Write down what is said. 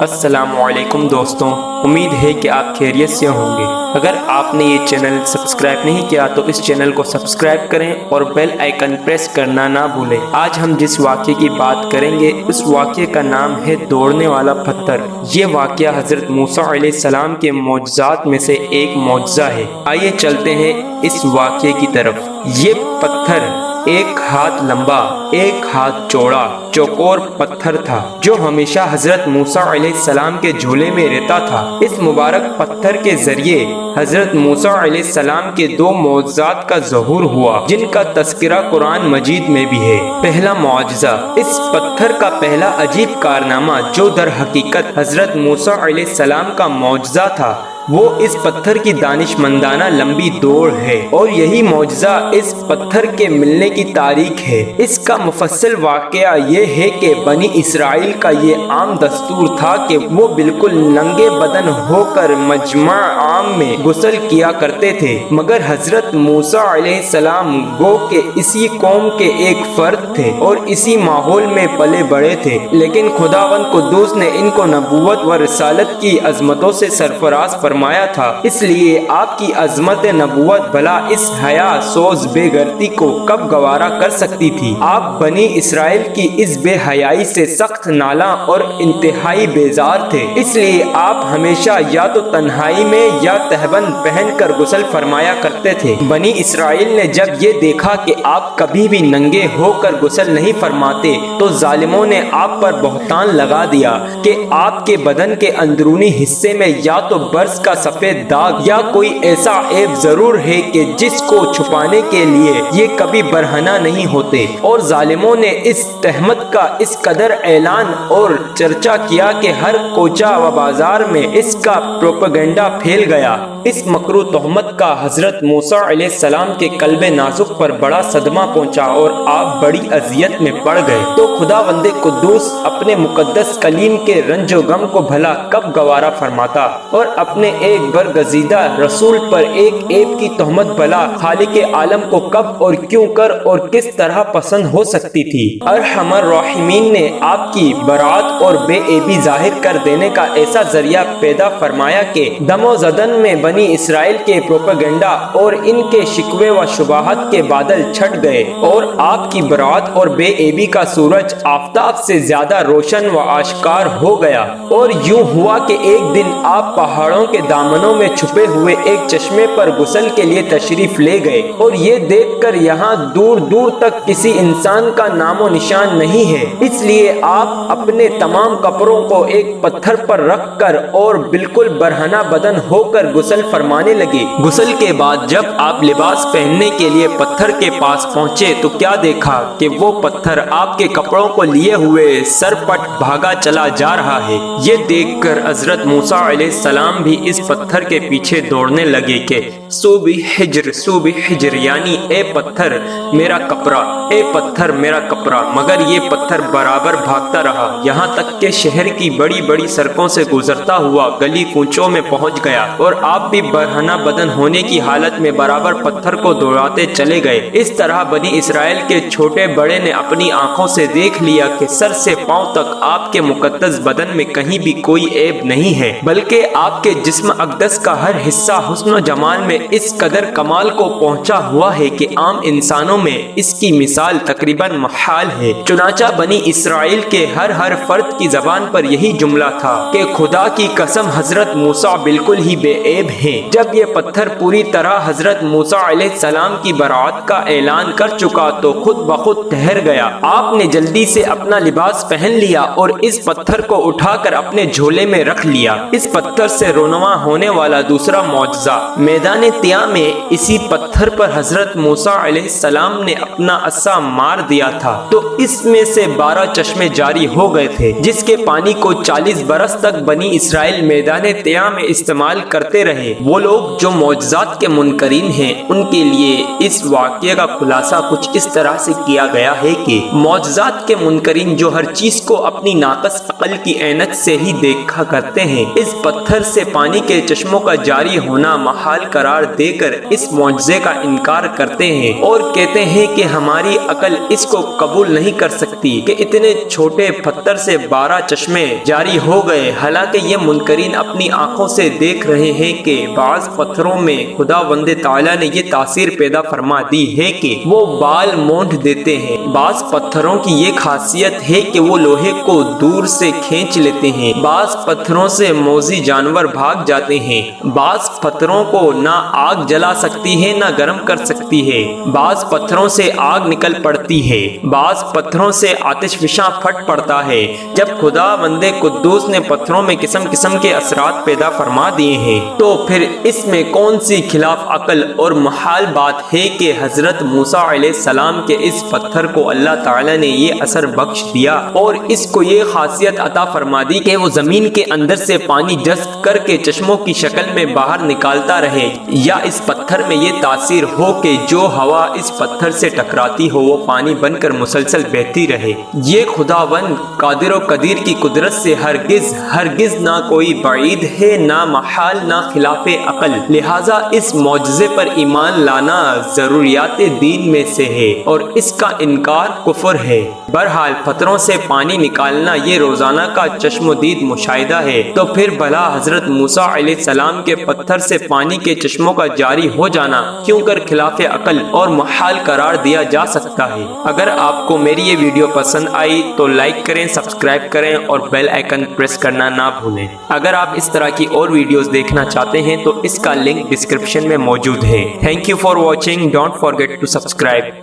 السلام علیکم دوستوں، امید ہے کہ آپ خیریت سے ہوں گے۔ اگر آپ نے یہ چینل سبسکرائب نہیں کیا تو اس چینل کو سبسکرائب کریں اور بیل آئیکن پریس کرنا نہ بھولیں۔ آج ہم جس واقعے کی بات کریں گے اس واقعے کا نام ہے دوڑنے والا پتھر۔ یہ واقعہ حضرت موسیٰ علیہ السلام کے معجزات میں سے ایک معجزہ ہے۔ آئیے چلتے ہیں اس واقعے کی طرف۔ یہ پتھر 1 ہاتھ لمبا 1 ہاتھ چوڑا چوکور پتھر تھا جو ہمیشہ حضرت موسیٰ علیہ السلام کے جھولے میں رہتا تھا۔ اس مبارک پتھر کے ذریعے حضرت موسیٰ علیہ السلام کے 2 معجزات کا ظہور ہوا جن کا تذکرہ قرآن مجید میں بھی ہے۔ پہلا معجزہ، اس پتھر کا پہلا عجیب کارنامہ جو در حقیقت حضرت موسیٰ علیہ السلام کا معجزہ تھا، وہ اس پتھر کی دانشمندانہ لمبی دوڑ ہے، اور یہی معجزہ اس پتھر کے ملنے کی تاریخ ہے۔ اس کا مفصل واقعہ یہ ہے کہ بنی اسرائیل کا یہ عام دستور تھا کہ وہ بالکل ننگے بدن ہو کر مجمع عام میں غسل کیا کرتے تھے، مگر حضرت موسیٰ علیہ السلام گو کہ اسی قوم کے ایک فرد تھے اور اسی ماحول میں پلے بڑے تھے، لیکن خداوند قدوس نے ان کو نبوت و رسالت کی عظمتوں سے سرفراز فرمایا تھا، اس لیے آپ کی عظمت نبوت بھلا اس حیا سوز بے غیرتی کو کب گوارا کر سکتی تھی۔ آپ بنی اسرائیل کی اس بے حیائی سے سخت نالاں اور انتہائی بیزار تھے، اس لیے آپ ہمیشہ یا تو تنہائی میں یا تہبند پہن کر غسل فرمایا کرتے تھے۔ بنی اسرائیل نے جب یہ دیکھا کہ آپ کبھی بھی ننگے ہو کر غسل نہیں فرماتے تو ظالموں نے آپ پر بہتان لگا دیا کہ آپ کے بدن کے اندرونی حصے میں یا تو برس کا سفید داغ یا کوئی ایسا عیب ضرور ہے کہ جس کو چھپانے کے لیے یہ کبھی برہنہ نہیں ہوتے، اور ظالموں نے اس تہمت کا اس قدر اعلان اور چرچا کیا کہ ہر کوچہ و بازار میں اس کا پروپیگنڈا پھیل گیا۔ اس مکروہ تہمت کا حضرت موسیٰ علیہ السلام کے قلب نازک پر بڑا صدمہ پہنچا اور آپ بڑی اذیت میں پڑ گئے۔ تو خداوند قدوس اپنے مقدس کلیم کے رنج و غم کو بھلا کب گوارا فرماتا، اور اپنے ایک برگزیدہ رسول پر ایک عیب کی تہمت بھلا خالق عالم کو کب اور کیوں کر اور کس طرح پسند ہو سکتی تھی۔ ارحم الراحمین نے آپ کی برات اور بے عیبی ظاہر کر دینے کا ایسا ذریعہ پیدا فرمایا کہ دم و زدن میں بنی اسرائیل کے پروپیگنڈا اور ان کے شکوے و شبہات کے بادل چھٹ گئے، اور آپ کی برات اور بے عیبی کا سورج آفتاب سے زیادہ روشن و آشکار ہو گیا۔ اور یوں ہوا کہ ایک دن آپ پہاڑوں کے دامنوں میں چھپے ہوئے ایک چشمے پر غسل کے لیے تشریف لے گئے، اور یہ دیکھ کر یہاں دور دور تک کسی انسان کا نام و نشان نہیں ہے، اس لیے آپ اپنے تمام کپڑوں کو ایک پتھر پر رکھ کر اور بالکل برہنہ بدن ہو کر غسل فرمانے لگے۔ غسل کے بعد جب آپ لباس پہننے کے لیے پتھر کے پاس پہنچے تو کیا دیکھا کہ وہ پتھر آپ کے کپڑوں کو لیے ہوئے سرپٹ بھاگا چلا جا رہا ہے۔ یہ دیکھ کر حضرت موسیٰ علیہ السلام بھی اس پتھر کے پیچھے دوڑنے لگے کہ صوبی حجر، یعنی اے پتھر میرا کپڑا، اے پتھر میرا کپڑا، مگر یہ پتھر برابر بھاگتا رہا، یہاں تک کہ شہر کی بڑی بڑی سڑکوں سے گزرتا ہوا گلی کوچوں میں پہنچ گیا، اور آپ بھی برہنہ بدن ہونے کی حالت میں برابر پتھر کو دوڑاتے چلے گئے۔ اس طرح بنی اسرائیل کے چھوٹے بڑے نے اپنی آنکھوں سے دیکھ لیا کہ سر سے پاؤں تک آپ کے مقدس بدن میں کہیں بھی کوئی عیب نہیں ہے، بلکہ آپ کے جسم اقدس کا ہر حصہ حسن و جمال میں اس قدر کمال کو پہنچا ہوا ہے کہ عام انسانوں میں اس کی مثال تقریباً محال ہے۔ چنانچہ بنی اسرائیل کے ہر فرد کی زبان پر یہی جملہ تھا کہ خدا کی قسم حضرت موسیٰ بالکل ہی بے عیب ہیں۔ جب یہ پتھر پوری طرح حضرت موسیٰ علیہ السلام کی برات کا اعلان کر چکا تو خود بخود ٹھہر گیا۔ آپ نے جلدی سے اپنا لباس پہن لیا اور اس پتھر کو اٹھا کر اپنے جھولے میں رکھ لیا۔ اس پتھر سے رونما ہونے والا دوسرا معجزہ، میدان طیٰ میں اسی پتھر پر حضرت موسیٰ علیہ السلام نے اپنا عصا مار دیا تھا تو اس میں سے 12 چشمے جاری ہو گئے تھے، جس کے پانی کو 40 برس تک بنی اسرائیل میدان طیٰ میں استعمال کرتے رہے۔ وہ لوگ جو معجزات کے منکرین ہیں ان کے لیے اس واقعے کا خلاصہ کچھ اس طرح سے کیا گیا ہے کہ معجزات کے منکرین جو ہر چیز کو اپنی ناقص عقل کی عینت سے ہی دیکھا کرتے ہیں، اس پتھر سے پانی کے چشموں کا جاری ہونا محال قرار دے کر اس معجزے کا انکار کرتے ہیں اور کہتے ہیں کہ ہماری عقل اس کو قبول نہیں کر سکتی کہ اتنے چھوٹے پتھر سے 12 چشمے جاری ہو گئے۔ حالانکہ یہ منکرین اپنی آنکھوں سے دیکھ رہے ہیں کہ بعض پتھروں میں خداوند تعالیٰ نے یہ تاثیر پیدا فرما دی ہے کہ وہ بال مونڈ دیتے ہیں۔ بعض پتھروں کی یہ خاصیت ہے کہ وہ لوہے کو دور سے کھینچ لیتے ہیں۔ بعض پتھروں سے موذی جانور بھاگ جاتے ہیں۔ بعض پتھروں کو نہ آگ جلا سکتی ہے نہ گرم کر سکتی ہے۔ بعض پتھروں سے آگ نکل پڑتی ہے۔ بعض پتھروں سے آتش فشاں پھٹ پڑتا ہے۔ جب خداوند قدوس نے پتھروں میں قسم قسم کے اثرات پیدا فرما دیے ہیں تو پھر اس میں کون سی خلاف عقل اور محال بات ہے کہ حضرت موسیٰ علیہ السلام کے اس پتھر کو اللہ تعالیٰ نے یہ اثر بخش دیا اور اس کو یہ خاصیت عطا فرما دی کہ وہ زمین کے اندر سے پانی جذب کر کے چشموں کی شکل میں باہر نکالتا رہے، یا اس پتھر میں یہ تاثیر ہو کہ جو ہوا اس پتھر سے ٹکراتی ہو وہ پانی بن کر مسلسل بہتی رہے۔ یہ خداوند قادر و قدیر کی قدرت سے ہرگز نہ کوئی بعید ہے، نہ محال، نہ خلاف عقل۔ لہٰذا اس معجزے پر ایمان لانا ضروریات دین میں سے ہے اور اس کا انکار کفر ہے۔ بہرحال پتھروں سے پانی نکالنا یہ روزانہ کا چشم و دید مشاہدہ ہے، تو پھر بھلا حضرت موسیٰ علیہ السلام کے پتھر سے پانی کے چشموں کا جاری ہو جانا کیوں کر خلاف عقل اور محال قرار دیا جا سکتا ہے؟ اگر آپ کو میری یہ ویڈیو پسند آئی تو لائک کریں، سبسکرائب کریں اور بیل آئیکن پریس کرنا نہ بھولیں۔ اگر آپ اس طرح کی اور ویڈیوز دیکھنا چاہتے ہیں تو اس کا لنک ڈسکرپشن میں موجود ہے۔ Thank you for watching, don't forget to subscribe.